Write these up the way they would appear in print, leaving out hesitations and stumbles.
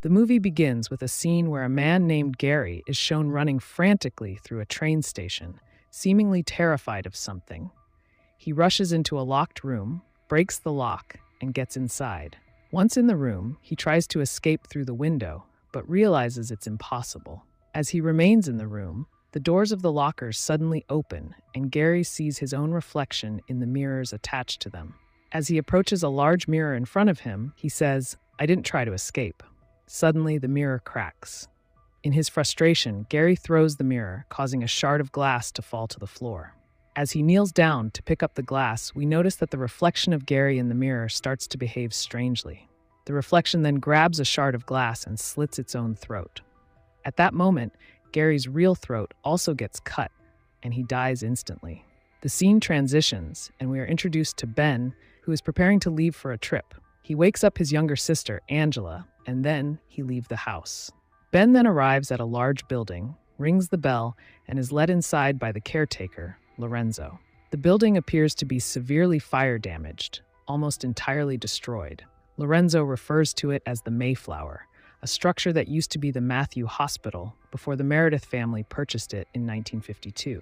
The movie begins with a scene where a man named Gary is shown running frantically through a train station, seemingly terrified of something. He rushes into a locked room, breaks the lock, and gets inside. Once in the room, he tries to escape through the window, but realizes it's impossible. As he remains in the room, the doors of the lockers suddenly open, and Gary sees his own reflection in the mirrors attached to them. As he approaches a large mirror in front of him, he says, "I didn't try to escape." Suddenly, the mirror cracks. In his frustration, Gary throws the mirror, causing a shard of glass to fall to the floor. As he kneels down to pick up the glass, we notice that the reflection of Gary in the mirror starts to behave strangely. The reflection then grabs a shard of glass and slits its own throat. At that moment, Gary's real throat also gets cut, and he dies instantly. The scene transitions, and we are introduced to Ben, who is preparing to leave for a trip. He wakes up his younger sister, Angela, and then he leaves the house. Ben then arrives at a large building, rings the bell, and is led inside by the caretaker, Lorenzo. The building appears to be severely fire damaged, almost entirely destroyed. Lorenzo refers to it as the Mayflower, a structure that used to be the Matthew Hospital before the Meredith family purchased it in 1952.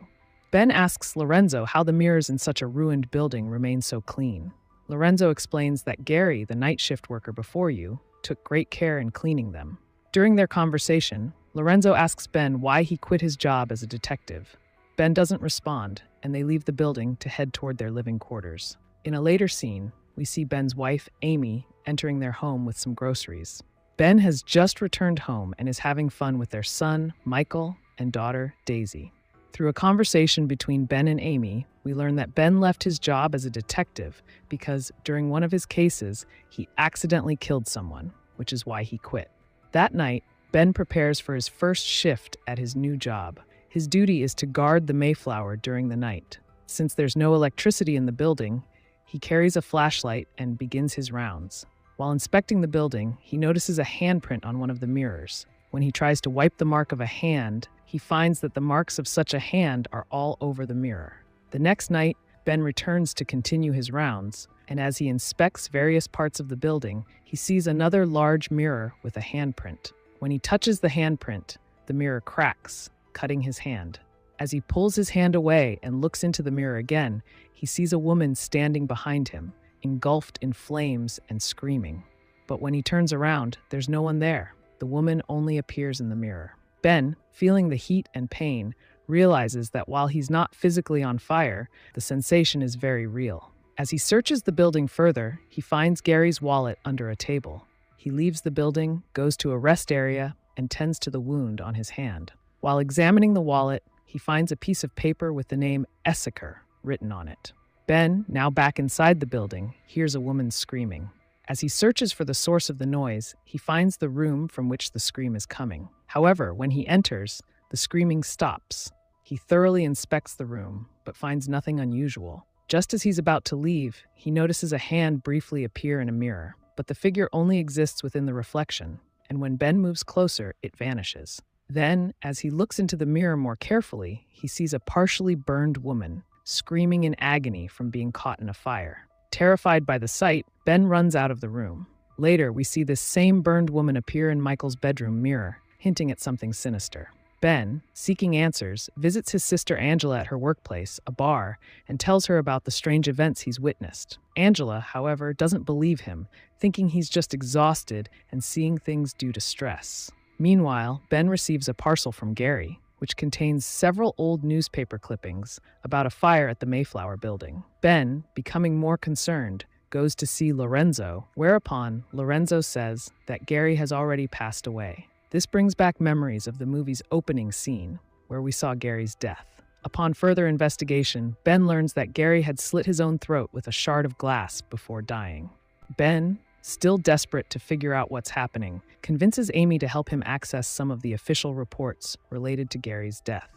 Ben asks Lorenzo how the mirrors in such a ruined building remain so clean. Lorenzo explains that Gary, the night shift worker before you, took great care in cleaning them. During their conversation, Lorenzo asks Ben why he quit his job as a detective. Ben doesn't respond, and they leave the building to head toward their living quarters. In a later scene, we see Ben's wife, Amy, entering their home with some groceries. Ben has just returned home and is having fun with their son, Michael, and daughter, Daisy. Through a conversation between Ben and Amy, we learn that Ben left his job as a detective because, during one of his cases, he accidentally killed someone, which is why he quit. That night, Ben prepares for his first shift at his new job. His duty is to guard the Mayflower during the night. Since there's no electricity in the building, he carries a flashlight and begins his rounds. While inspecting the building, he notices a handprint on one of the mirrors. When he tries to wipe the mark of a hand, he finds that the marks of such a hand are all over the mirror. The next night, Ben returns to continue his rounds, and as he inspects various parts of the building, he sees another large mirror with a handprint. When he touches the handprint, the mirror cracks, cutting his hand. As he pulls his hand away and looks into the mirror again, he sees a woman standing behind him, engulfed in flames and screaming. But when he turns around, there's no one there. The woman only appears in the mirror. Ben, feeling the heat and pain, realizes that while he's not physically on fire, the sensation is very real. As he searches the building further, he finds Gary's wallet under a table. He leaves the building, goes to a rest area, and tends to the wound on his hand. While examining the wallet, he finds a piece of paper with the name Essaker written on it. Ben, now back inside the building, hears a woman screaming. As he searches for the source of the noise, he finds the room from which the scream is coming. However, when he enters, the screaming stops. He thoroughly inspects the room, but finds nothing unusual. Just as he's about to leave, he notices a hand briefly appear in a mirror, but the figure only exists within the reflection, and when Ben moves closer, it vanishes. Then, as he looks into the mirror more carefully, he sees a partially burned woman, screaming in agony from being caught in a fire. Terrified by the sight, Ben runs out of the room. Later, we see this same burned woman appear in Michael's bedroom mirror, hinting at something sinister. Ben, seeking answers, visits his sister Angela at her workplace, a bar, and tells her about the strange events he's witnessed. Angela, however, doesn't believe him, thinking he's just exhausted and seeing things due to stress. Meanwhile, Ben receives a parcel from Gary, which contains several old newspaper clippings about a fire at the Mayflower building. Ben, becoming more concerned, goes to see Lorenzo, whereupon Lorenzo says that Gary has already passed away. This brings back memories of the movie's opening scene, where we saw Gary's death. Upon further investigation, Ben learns that Gary had slit his own throat with a shard of glass before dying. Ben, still desperate to figure out what's happening, convinces Amy to help him access some of the official reports related to Gary's death.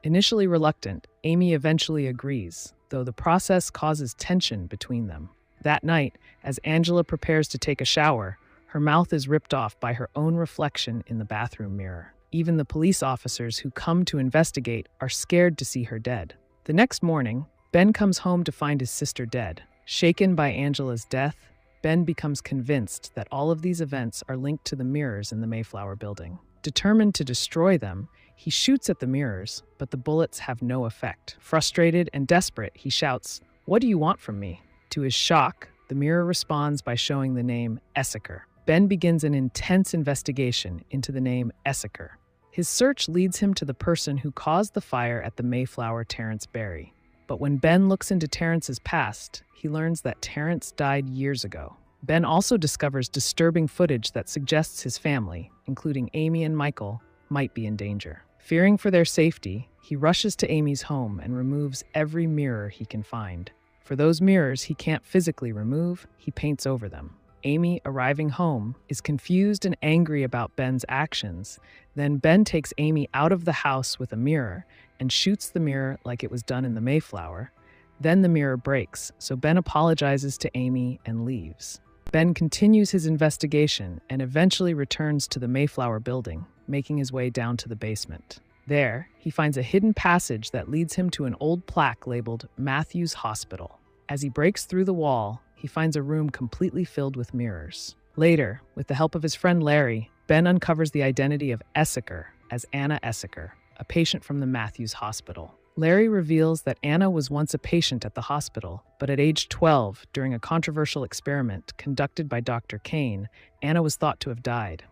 Initially reluctant, Amy eventually agrees, though the process causes tension between them. That night, as Angela prepares to take a shower, her mouth is ripped off by her own reflection in the bathroom mirror. Even the police officers who come to investigate are scared to see her dead. The next morning, Ben comes home to find his sister dead. Shaken by Angela's death, Ben becomes convinced that all of these events are linked to the mirrors in the Mayflower building. Determined to destroy them, he shoots at the mirrors, but the bullets have no effect. Frustrated and desperate, he shouts, "What do you want from me?" To his shock, the mirror responds by showing the name Essaker. Ben begins an intense investigation into the name Essaker. His search leads him to the person who caused the fire at the Mayflower, Terrence Berry. But when Ben looks into Terrence's past, he learns that Terrence died years ago. Ben also discovers disturbing footage that suggests his family, including Amy and Michael, might be in danger. Fearing for their safety, he rushes to Amy's home and removes every mirror he can find. For those mirrors he can't physically remove, he paints over them. Amy, arriving home, is confused and angry about Ben's actions. Then Ben takes Amy out of the house with a mirror and shoots the mirror like it was done in the Mayflower. Then the mirror breaks, so Ben apologizes to Amy and leaves. Ben continues his investigation and eventually returns to the Mayflower building, making his way down to the basement. There, he finds a hidden passage that leads him to an old plaque labeled Matthews Hospital. As he breaks through the wall, he finds a room completely filled with mirrors. Later, with the help of his friend Larry, Ben uncovers the identity of Essaker as Anna Essaker, a patient from the Matthews Hospital. Larry reveals that Anna was once a patient at the hospital, but at age 12, during a controversial experiment conducted by Dr. Kane, Anna was thought to have died.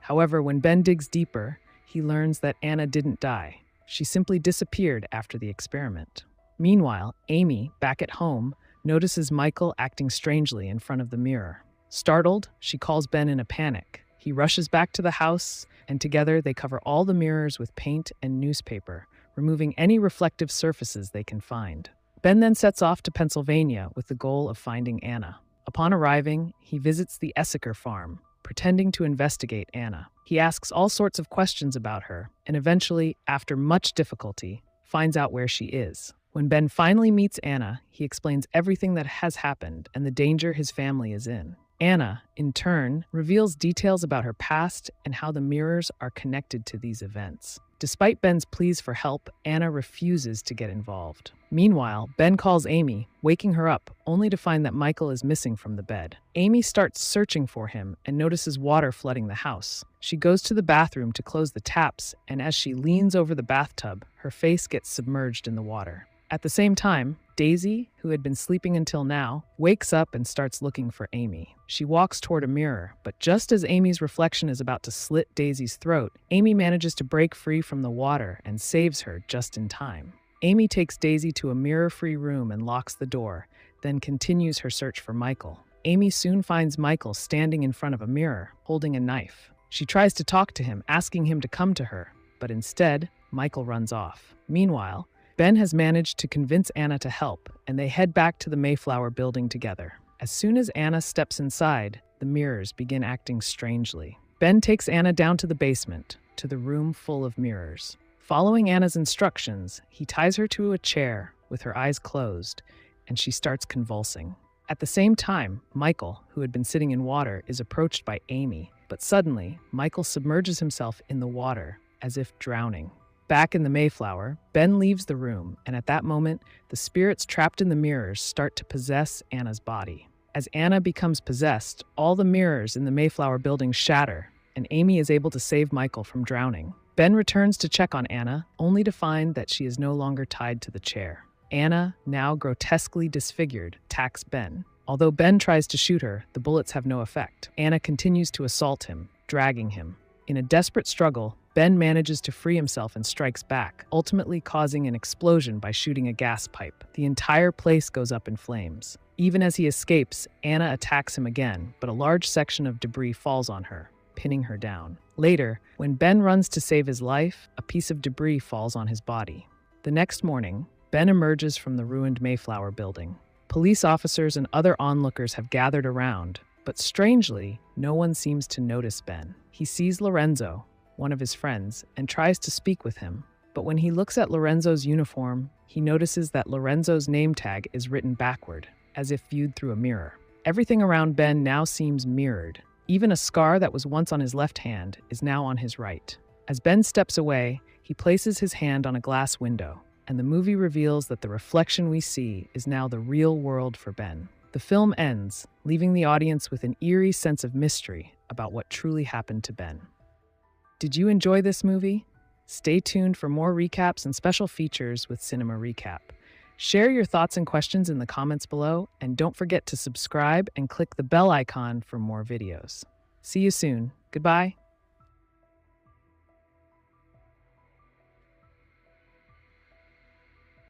However, when Ben digs deeper, he learns that Anna didn't die. She simply disappeared after the experiment. Meanwhile, Amy, back at home, notices Michael acting strangely in front of the mirror. Startled, she calls Ben in a panic. He rushes back to the house, and together they cover all the mirrors with paint and newspaper, removing any reflective surfaces they can find. Ben then sets off to Pennsylvania with the goal of finding Anna. Upon arriving, he visits the Essaker farm, pretending to investigate Anna. He asks all sorts of questions about her, and eventually, after much difficulty, finds out where she is. When Ben finally meets Anna, he explains everything that has happened and the danger his family is in. Anna, in turn, reveals details about her past and how the mirrors are connected to these events. Despite Ben's pleas for help, Anna refuses to get involved. Meanwhile, Ben calls Amy, waking her up, only to find that Michael is missing from the bed. Amy starts searching for him and notices water flooding the house. She goes to the bathroom to close the taps, and as she leans over the bathtub, her face gets submerged in the water. At the same time, Daisy, who had been sleeping until now, wakes up and starts looking for Amy. She walks toward a mirror, but just as Amy's reflection is about to slit Daisy's throat, Amy manages to break free from the water and saves her just in time. Amy takes Daisy to a mirror-free room and locks the door, then continues her search for Michael. Amy soon finds Michael standing in front of a mirror, holding a knife. She tries to talk to him, asking him to come to her, but instead, Michael runs off. Meanwhile, Ben has managed to convince Anna to help, and they head back to the Mayflower building together. As soon as Anna steps inside, the mirrors begin acting strangely. Ben takes Anna down to the basement, to the room full of mirrors. Following Anna's instructions, he ties her to a chair with her eyes closed, and she starts convulsing. At the same time, Michael, who had been sitting in water, is approached by Amy, but suddenly, Michael submerges himself in the water, as if drowning. Back in the Mayflower, Ben leaves the room, and at that moment, the spirits trapped in the mirrors start to possess Anna's body. As Anna becomes possessed, all the mirrors in the Mayflower building shatter, and Amy is able to save Michael from drowning. Ben returns to check on Anna, only to find that she is no longer tied to the chair. Anna, now grotesquely disfigured, attacks Ben. Although Ben tries to shoot her, the bullets have no effect. Anna continues to assault him, dragging him. In a desperate struggle, Ben manages to free himself and strikes back, ultimately causing an explosion by shooting a gas pipe. The entire place goes up in flames. Even as he escapes, Anna attacks him again, but a large section of debris falls on her, pinning her down. Later, when Ben runs to save his life, a piece of debris falls on his body. The next morning, Ben emerges from the ruined Mayflower building. Police officers and other onlookers have gathered around, but strangely, no one seems to notice Ben. He sees Lorenzo, one of his friends, and tries to speak with him. But when he looks at Lorenzo's uniform, he notices that Lorenzo's name tag is written backward, as if viewed through a mirror. Everything around Ben now seems mirrored. Even a scar that was once on his left hand is now on his right. As Ben steps away, he places his hand on a glass window, and the movie reveals that the reflection we see is now the real world for Ben. The film ends, leaving the audience with an eerie sense of mystery about what truly happened to Ben. Did you enjoy this movie? Stay tuned for more recaps and special features with Cinema Recap. Share your thoughts and questions in the comments below, and don't forget to subscribe and click the bell icon for more videos. See you soon. Goodbye.